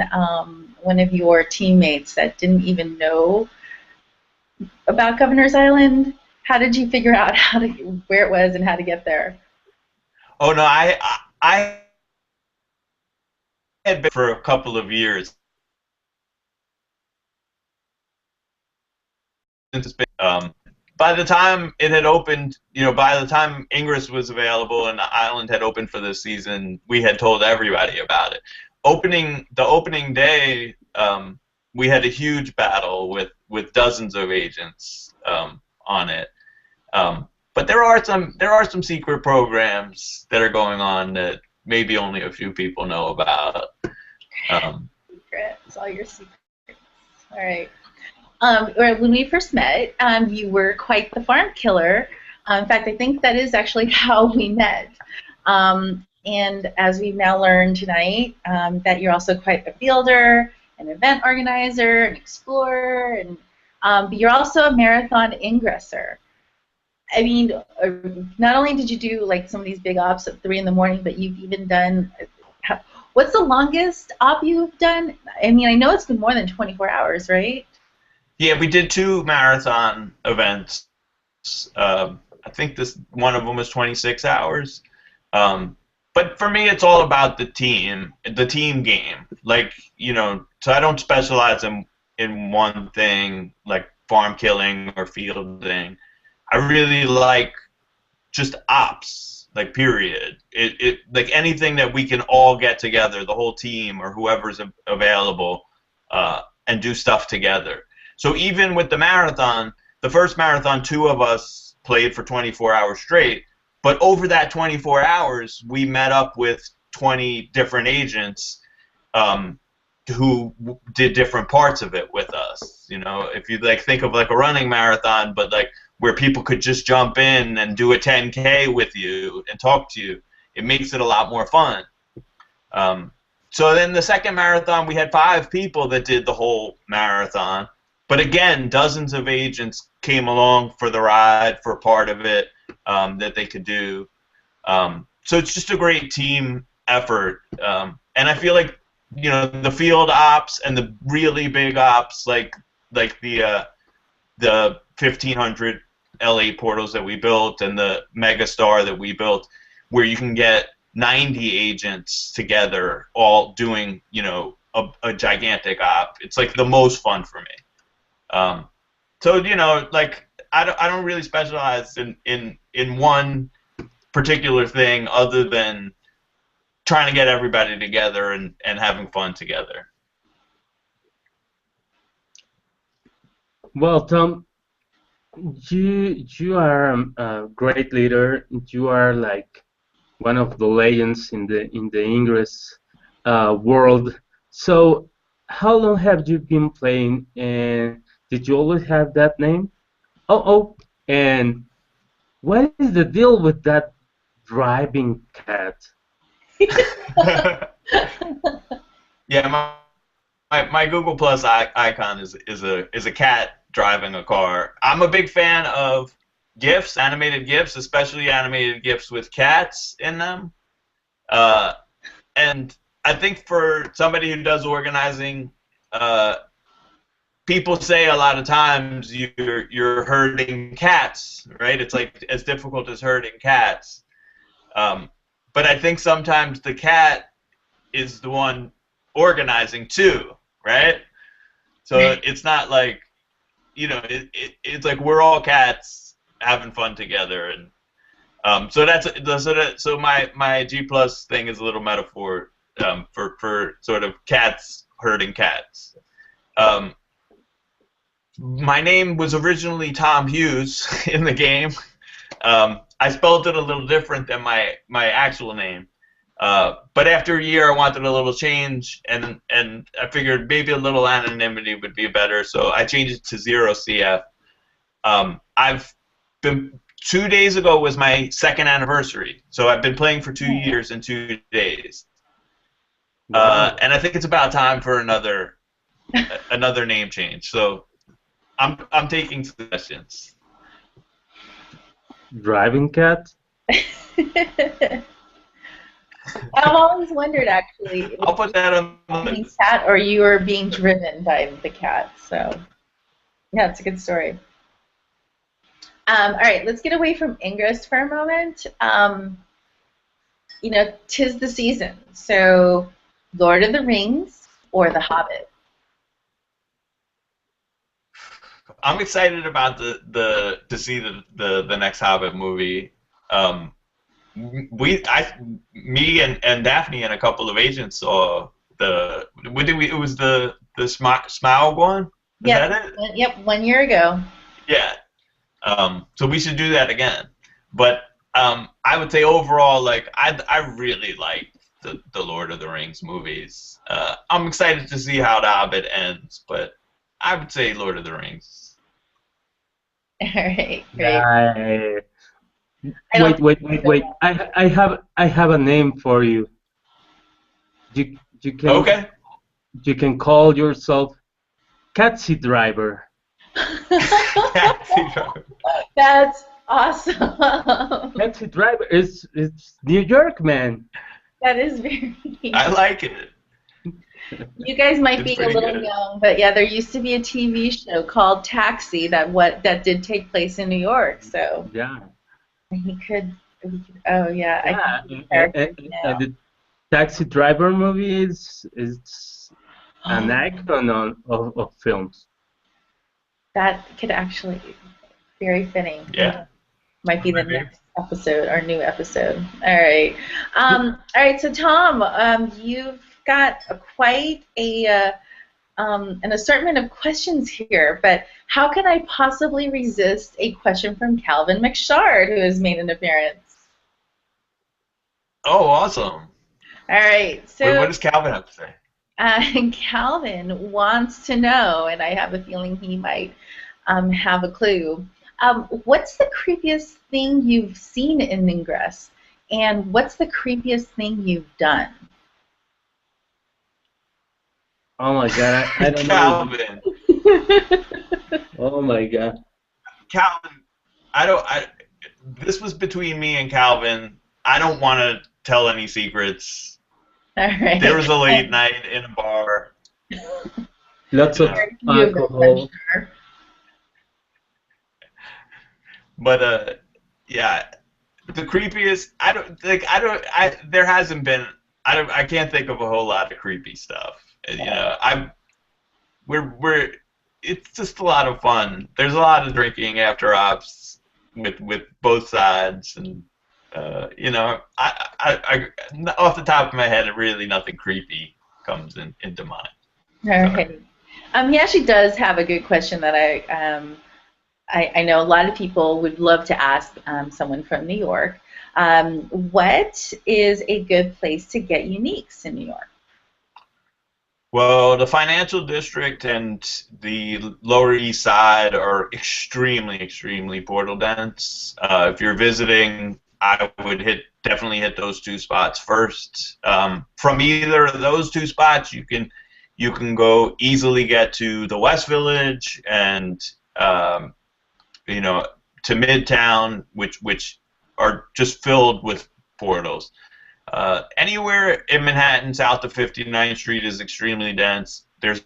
one of your teammates that didn't even know about Governor's Island? How did you figure out where it was and how to get there? Oh no, I had been for a couple of years. By the time it had opened, by the time Ingress was available and the island had opened for this season, we had told everybody about it. The opening day, we had a huge battle with dozens of agents on it. But there are some secret programs that are going on that maybe only a few people know about. Secrets, all your secrets. All right. When we first met, you were quite the farm killer. In fact, I think that is actually how we met. And as we've now learned tonight, that you're also quite a fielder, an event organizer, an explorer, and but you're also a marathon ingresser. I mean, not only did you do like some of these big ops at 3 in the morning, but you've even done. What's the longest op you've done? I mean, I know it's been more than 24 hours, right? Yeah, we did 2 marathon events. I think one of them was 26 hours. But for me, it's all about the team game. Like, so I don't specialize in one thing, like farm killing or fielding. I really like just ops, like period. It like anything that we can all get together, the whole team or whoever's available, and do stuff together. So even with the marathon, the first marathon, 2 of us played for 24 hours straight. But over that 24 hours, we met up with 20 different agents who did different parts of it with us. If you think of like a running marathon, but like where people could just jump in and do a 10K with you and talk to you, it makes it a lot more fun. So then the second marathon, we had 5 people that did the whole marathon. But again, dozens of agents came along for the ride for part of it that they could do. So it's just a great team effort. And I feel like, the field ops and the really big ops, like the 1,500 L8 portals that we built and the Megastar that we built, where you can get 90 agents together all doing, a gigantic op. It's like the most fun for me. So like I don't really specialize in one particular thing other than trying to get everybody together and having fun together. Well, Tom, you are a great leader. You are like one of the legends in the Ingress world. So, how long have you been playing, and did you always have that name? And what is the deal with that driving cat? Yeah, my Google Plus icon is a cat driving a car. I'm a big fan of GIFs, animated GIFs, especially animated GIFs with cats in them. And I think for somebody who does organizing, people say a lot of times you're herding cats, right? It's like as difficult as herding cats. But I think sometimes the cat is the one organizing too, right? So it's not like, it's like we're all cats having fun together, and so my G plus thing is a little metaphor for sort of cats herding cats. My name was originally Tom Hughes in the game. I spelled it a little different than my actual name. But after a year, I wanted a little change, and I figured maybe a little anonymity would be better, so I changed it to 0CF. I've been 2 days ago was my second anniversary, so I've been playing for 2 years and 2 days. And I think it's about time for another name change. So I'm taking suggestions. Driving cat? I've always wondered, actually, I'll put that on the cat or you are being driven by the cat. So, yeah, it's a good story. All right, let's get away from Ingress for a moment. Tis the season. So, Lord of the Rings or The Hobbit? I'm excited about to see the next Hobbit movie. Me and Daphne and a couple of agents saw it was the Smaug one? Is that it? Yep, 1 year ago. Yeah. So we should do that again. But I would say overall, like I really like the Lord of the Rings movies. I'm excited to see how The Hobbit ends, but I would say Lord of the Rings. All right, great. Wait. I have a name for you. You can Okay. You can call yourself Taxi Driver. That's awesome. Taxi Driver is New York, man. That is very. I like it. You guys might It's be a little good. young, but yeah, there used to be a TV show called Taxi that did take place in New York. So Yeah. he could. Oh yeah. Yeah. I can see the characters now. And the Taxi Driver movie is an icon of films. That could actually be very fitting. Yeah. Might be the next episode, our new episode. All right. All right. So Tom, you've got quite an assortment of questions here, but how can I possibly resist a question from Calvin McShard, who has made an appearance? Oh, awesome. All right. So Wait, what does Calvin have to say? Calvin wants to know, and I have a feeling he might have a clue. What's the creepiest thing you've seen in Ingress, and what's the creepiest thing you've done? Oh my god, I don't Calvin. know. Oh my god. Calvin, this was between me and Calvin. I don't want to tell any secrets. All right. There was a late night in a bar. Lots of alcohol. But yeah, the creepiest. There hasn't been. I can't think of a whole lot of creepy stuff. It's just a lot of fun. There's a lot of drinking after ops with both sides, and I off the top of my head, really nothing creepy comes into mind. Okay. He actually does have a good question that I know a lot of people would love to ask someone from New York. What is a good place to get uniques in New York? Well, the financial district and the Lower East Side are extremely, extremely portal dense. If you're visiting, I would definitely hit those two spots first. From either of those two spots, you can you can go easily get to the West Village and you know, to Midtown, which are just filled with portals. Anywhere in Manhattan south of 59th Street is extremely dense. There's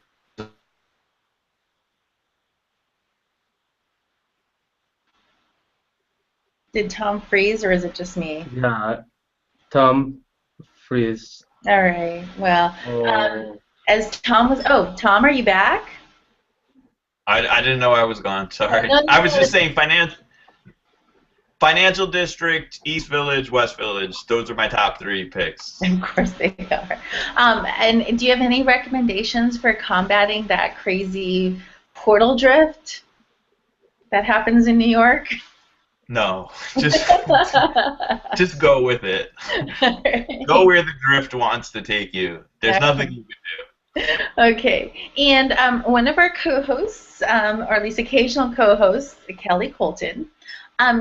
Did Tom freeze, or is it just me? Yeah, Tom freeze. All right. Well, as Tom was. Oh, Tom, are you back? I didn't know I was gone. Sorry. No, I was just saying financial district, East Village, West Village. Those are my top 3 picks. Of course they are. And do you have any recommendations for combating that crazy portal drift that happens in New York? No, just go with it. Go where the drift wants to take you. There's nothing you can do. Okay, and one of our co-hosts, or at least occasional co-hosts, Kelly Colton,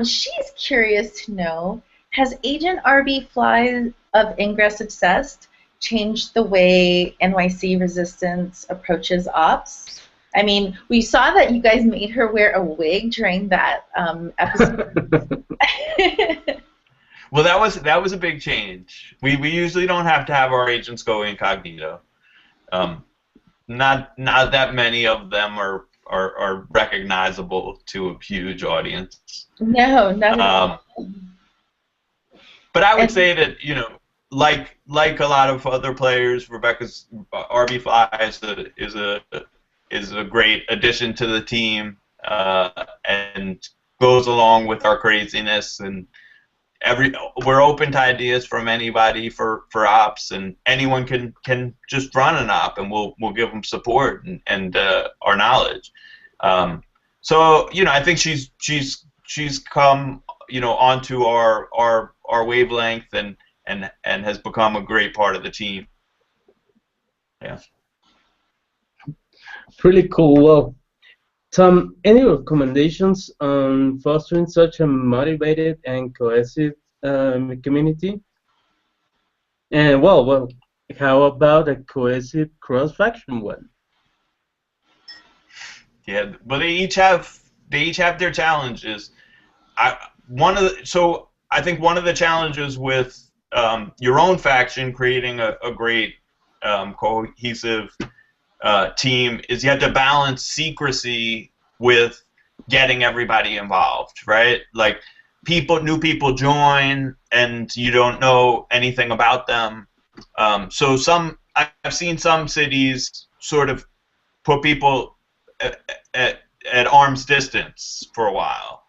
she's curious to know, has Agent RB Fly of Ingress Obsessed changed the way NYC Resistance approaches ops? I mean, we saw that you guys made her wear a wig during that episode. Well, that was a big change. We usually don't have to have our agents go incognito. Not that many of them are recognizable to a huge audience. No, not at all. But I would say that, you know, like a lot of other players, Rebecca's RB Fly is a great addition to the team, and goes along with our craziness, and we're open to ideas from anybody for ops, and anyone can just run an op, and we'll give them support and our knowledge. So, you know, I think she's come, you know, onto our wavelength and has become a great part of the team. Yeah. Pretty cool. Well, Tom, any recommendations on fostering such a motivated and cohesive community? And well, how about a cohesive cross-faction one? Yeah, but they each have their challenges. I think one of the challenges with your own faction creating a great cohesive team is you have to balance secrecy with getting everybody involved, right? Like new people join and you don't know anything about them. So I've seen some cities sort of put people at arm's distance for a while,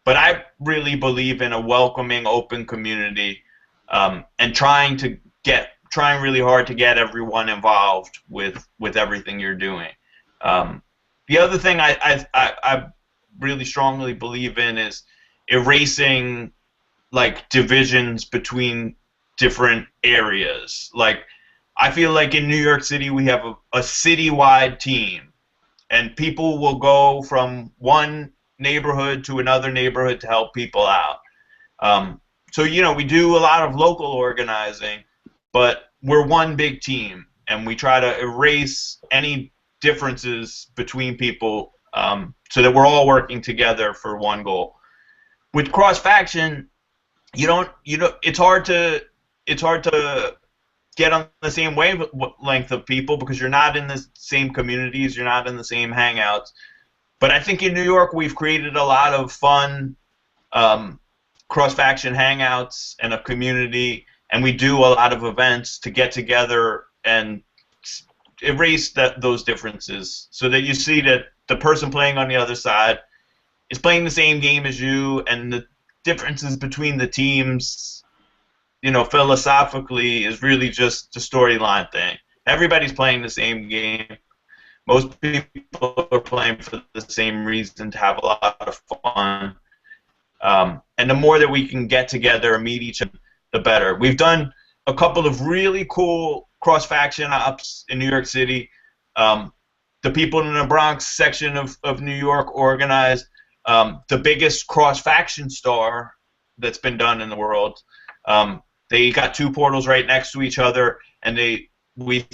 but I really believe in a welcoming, open community, and trying really hard to get everyone involved with everything you're doing. The other thing I really strongly believe in is erasing like divisions between different areas. Like I feel like in New York City we have a citywide team, and people will go from one neighborhood to another neighborhood to help people out. So, you know, we do a lot of local organizing, but we're one big team, and we try to erase any differences between people, so that we're all working together for one goal. With cross-faction, it's hard to get on the same wavelength of people because you're not in the same communities, you're not in the same hangouts. But I think in New York we've created a lot of fun cross-faction hangouts and a community, and we do a lot of events to get together and erase those differences so that you see that the person playing on the other side is playing the same game as you, and the differences between the teams, you know, philosophically is really just a storyline thing. Everybody's playing the same game. Most people are playing for the same reason, to have a lot of fun. And the more that we can get together and meet each other, the better. We've done a couple of really cool cross-faction ops in New York City. The people in the Bronx section of New York organized the biggest cross-faction star that's been done in the world. They got two portals right next to each other, and we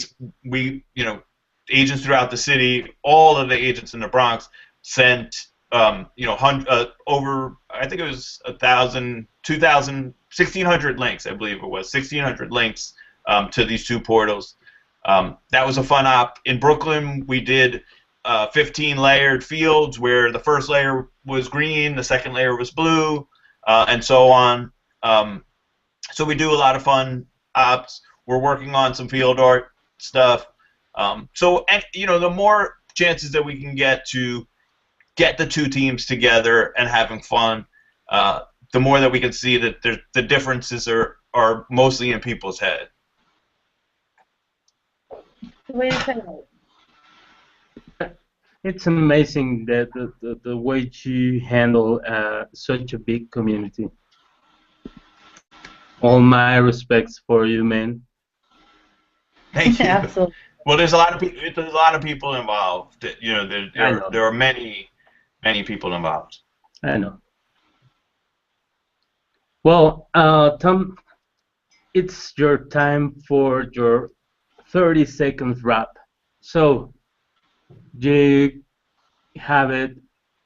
agents throughout the city, all of the agents in the Bronx sent over, I think it was 1,000, 2,000, 1,600 links, I believe it was 1,600 links to these two portals. That was a fun op. In Brooklyn, we did 15 layered fields where the first layer was green, the second layer was blue, and so on. So we do a lot of fun ops. We're working on some field art stuff. The more chances that we can get to get the two teams together and having fun, the more that we can see that the differences are mostly in people's head. The way to say it. It's amazing that the way you handle such a big community. All my respects for you, man. Thank you. Absolutely. Well, there's a lot of people. There's a lot of people involved. There are many people involved. I know. Well, Tom, it's your time for your 30-second wrap. So, you have it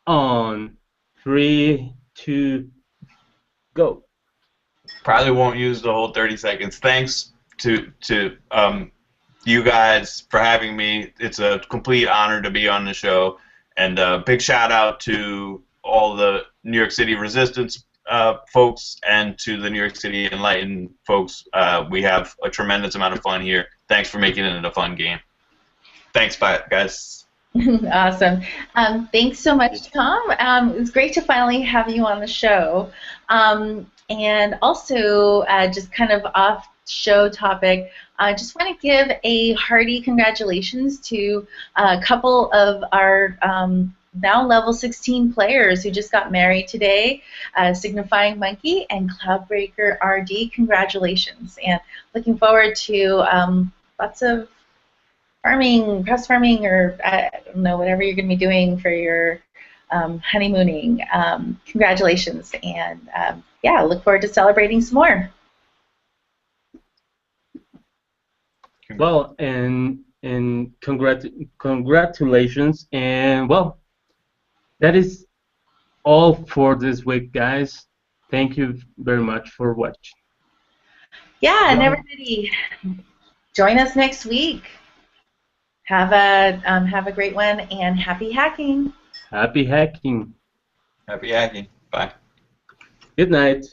on 3, 2, go. Probably won't use the whole 30 seconds. Thanks to you guys for having me. It's a complete honor to be on the show. And big shout out to all the New York City Resistance folks and to the New York City Enlightened folks. We have a tremendous amount of fun here. Thanks for making it a fun game. Thanks, bye, guys. Awesome. Thanks so much, Tom. It was great to finally have you on the show. And also, just kind of off-show topic, I just want to give a hearty congratulations to a couple of our now level 16 players who just got married today, Signifying Monkey and Cloudbreaker RD. Congratulations. And looking forward to lots of farming, cross farming, or I don't know, whatever you're going to be doing for your honeymooning. Congratulations, and yeah, look forward to celebrating some more. Well, and congratulations, and well, that is all for this week, guys. Thank you very much for watching. Yeah, and everybody, join us next week. Have a great one, and happy hacking. Happy hacking. Happy hacking. Bye. Good night.